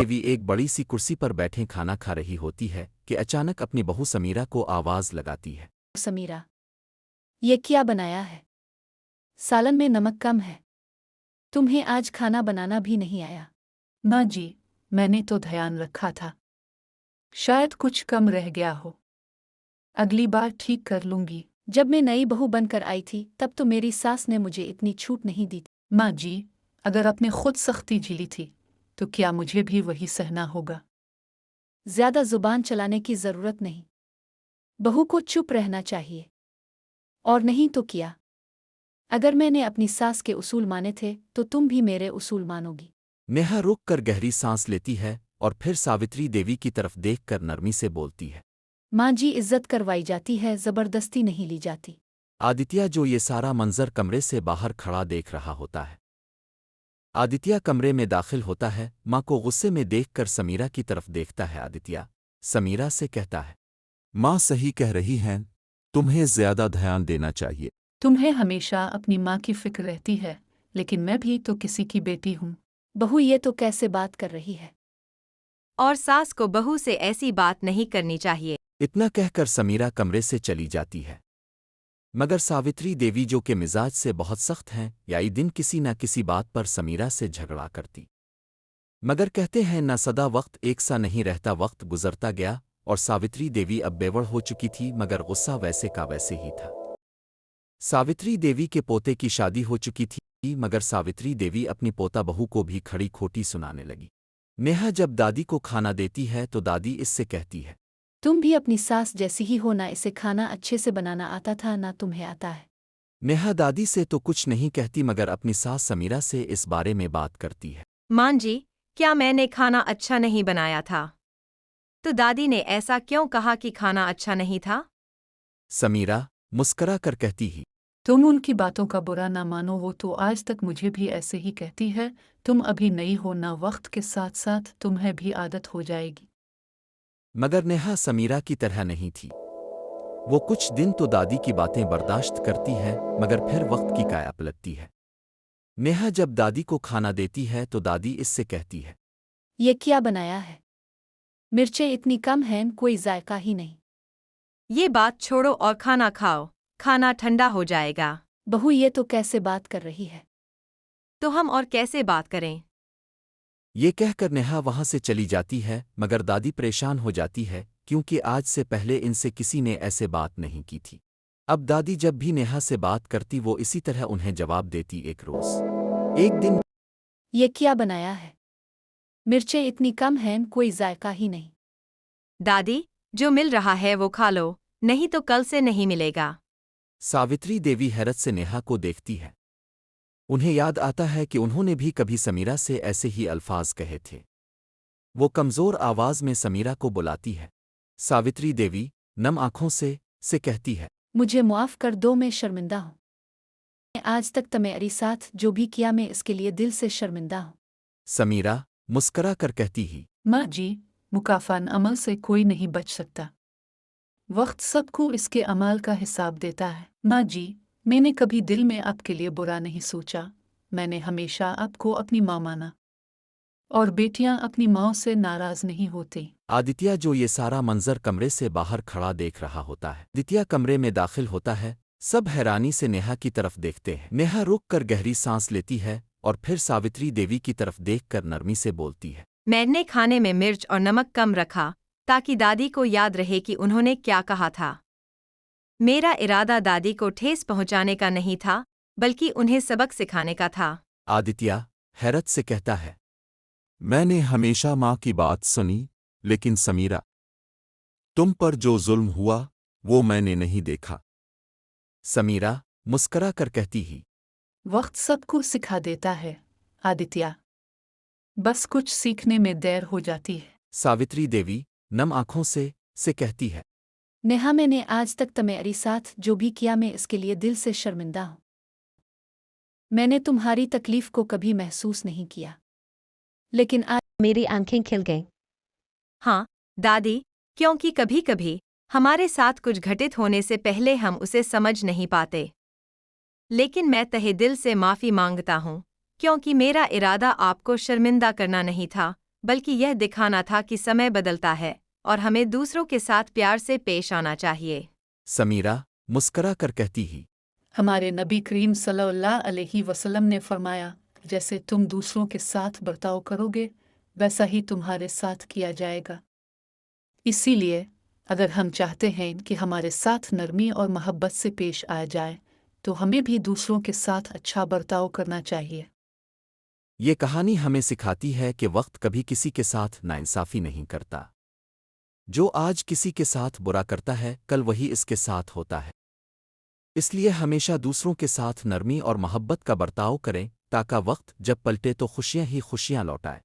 देवी एक बड़ी सी कुर्सी पर बैठे खाना खा रही होती है कि अचानक अपनी बहू समीरा को आवाज लगाती है। समीरा, ये क्या बनाया है? सालन में नमक कम है। तुम्हें आज खाना बनाना भी नहीं आया? माँ जी, मैंने तो ध्यान रखा था। शायद कुछ कम रह गया हो। अगली बार ठीक कर लूंगी। जब मैं नई बहू बनकर आई थी तब तो मेरी सास ने मुझे इतनी छूट नहीं दी थी। माँ जी, अगर आपने खुद सख्ती झेली थी तो क्या मुझे भी वही सहना होगा? ज्यादा जुबान चलाने की जरूरत नहीं। बहू को चुप रहना चाहिए। और नहीं तो क्या? अगर मैंने अपनी सास के उसूल माने थे तो तुम भी मेरे उसूल मानोगी। नेहा रुक कर गहरी सांस लेती है और फिर सावित्री देवी की तरफ देखकर नरमी से बोलती है। माँ जी, इज्जत करवाई जाती है, जबरदस्ती नहीं ली जाती। आदित्य जो ये सारा मंजर कमरे से बाहर खड़ा देख रहा होता है। आदित्य कमरे में दाखिल होता है, माँ को गुस्से में देखकर समीरा की तरफ देखता है। आदित्य समीरा से कहता है, माँ सही कह रही हैं, तुम्हें ज्यादा ध्यान देना चाहिए। तुम्हें हमेशा अपनी माँ की फिक्र रहती है, लेकिन मैं भी तो किसी की बेटी हूँ। बहू ये तो कैसे बात कर रही है? और सास को बहू से ऐसी बात नहीं करनी चाहिए। इतना कहकर समीरा कमरे से चली जाती है। मगर सावित्री देवी जो के मिजाज से बहुत सख्त हैं, याई दिन किसी न किसी बात पर समीरा से झगड़ा करती। मगर कहते हैं न सदा वक्त एक सा नहीं रहता। वक्त गुजरता गया और सावित्री देवी अब बेवड़ हो चुकी थी, मगर गुस्सा वैसे का वैसे ही था। सावित्री देवी के पोते की शादी हो चुकी थी, मगर सावित्री देवी अपनी पोता बहू को भी खड़ी खोटी सुनाने लगी। नेहा जब दादी को खाना देती है तो दादी इससे कहती है, तुम भी अपनी सास जैसी ही हो ना। इसे खाना अच्छे से बनाना आता था ना तुम्हें आता है। नेहा दादी से तो कुछ नहीं कहती, मगर अपनी सास समीरा से इस बारे में बात करती है। माँ जी, क्या मैंने खाना अच्छा नहीं बनाया था? तो दादी ने ऐसा क्यों कहा कि खाना अच्छा नहीं था? समीरा मुस्करा कर कहती ही, तुम उनकी बातों का बुरा ना मानो, वो तो आज तक मुझे भी ऐसे ही कहती है। तुम अभी नई हो ना, वक्त के साथ साथ तुम्हें भी आदत हो जाएगी। मगर नेहा समीरा की तरह नहीं थी। वो कुछ दिन तो दादी की बातें बर्दाश्त करती है, मगर फिर वक्त की काया पलटती है। नेहा जब दादी को खाना देती है तो दादी इससे कहती है, ये क्या बनाया है? मिर्चें इतनी कम हैं, कोई जायका ही नहीं। ये बात छोड़ो और खाना खाओ, खाना ठंडा हो जाएगा। बहू ये तो कैसे बात कर रही है? तो हम और कैसे बात करें? ये कहकर नेहा वहां से चली जाती है, मगर दादी परेशान हो जाती है क्योंकि आज से पहले इनसे किसी ने ऐसे बात नहीं की थी। अब दादी जब भी नेहा से बात करती वो इसी तरह उन्हें जवाब देती। एक दिन ये क्या बनाया है? मिर्चें इतनी कम हैं, कोई जायका ही नहीं। दादी, जो मिल रहा है वो खा लो, नहीं तो कल से नहीं मिलेगा। सावित्री देवी हैरत से नेहा को देखती है। उन्हें याद आता है कि उन्होंने भी कभी समीरा से ऐसे ही अल्फाज कहे थे। वो कमजोर आवाज में समीरा को बुलाती है। सावित्री देवी नम आंखों से कहती है, मुझे मुआफ कर दो, मैं शर्मिंदा हूँ। आज तक तुम्हारे साथ जो भी किया मैं इसके लिए दिल से शर्मिंदा हूँ। समीरा मुस्करा कर कहती ही, माँ जी, मुकाफान अमल से कोई नहीं बच सकता। वक्त सबको इसके अमल का हिसाब देता है। माँ जी, मैंने कभी दिल में आपके लिए बुरा नहीं सोचा। मैंने हमेशा आपको अपनी माँ माना, और बेटियां अपनी माँ से नाराज नहीं होती। आदित्य जो ये सारा मंजर कमरे से बाहर खड़ा देख रहा होता है। आदित्य कमरे में दाखिल होता है। सब हैरानी से नेहा की तरफ देखते हैं। नेहा रुक कर गहरी सांस लेती है और फिर सावित्री देवी की तरफ देखकर नरमी से बोलती है, मैंने खाने में मिर्च और नमक कम रखा ताकि दादी को याद रहे कि उन्होंने क्या कहा था। मेरा इरादा दादी को ठेस पहुंचाने का नहीं था, बल्कि उन्हें सबक सिखाने का था। आदित्य हैरत से कहता है, मैंने हमेशा माँ की बात सुनी, लेकिन समीरा, तुम पर जो जुल्म हुआ वो मैंने नहीं देखा। समीरा मुस्करा कर कहती ही, वक्त सबको सिखा देता है आदित्य, बस कुछ सीखने में देर हो जाती है। सावित्री देवी नम आंखों से कहती है, नेहा, मैंने आज तक तुम्हारे साथ जो भी किया मैं इसके लिए दिल से शर्मिंदा हूँ। मैंने तुम्हारी तकलीफ को कभी महसूस नहीं किया, लेकिन आज मेरी आंखें खिल गईं। हाँ दादी, क्योंकि कभी कभी हमारे साथ कुछ घटित होने से पहले हम उसे समझ नहीं पाते। लेकिन मैं तहे दिल से माफ़ी मांगता हूँ, क्योंकि मेरा इरादा आपको शर्मिंदा करना नहीं था, बल्कि यह दिखाना था कि समय बदलता है और हमें दूसरों के साथ प्यार से पेश आना चाहिए। समीरा मुस्करा कर कहती ही। हमारे नबी करीम सल्लल्लाहु अलैहि वसल्लम ने फरमाया, जैसे तुम दूसरों के साथ बर्ताव करोगे वैसा ही तुम्हारे साथ किया जाएगा। इसीलिए अगर हम चाहते हैं कि हमारे साथ नरमी और मोहब्बत से पेश आया जाए तो हमें भी दूसरों के साथ अच्छा बर्ताव करना चाहिए। ये कहानी हमें सिखाती है कि वक्त कभी किसी के साथ नाइंसाफ़ी नहीं करता। जो आज किसी के साथ बुरा करता है कल वही इसके साथ होता है। इसलिए हमेशा दूसरों के साथ नरमी और मोहब्बत का बर्ताव करें ताकि वक्त जब पलटे तो खुशियां ही खुशियां लौटाए।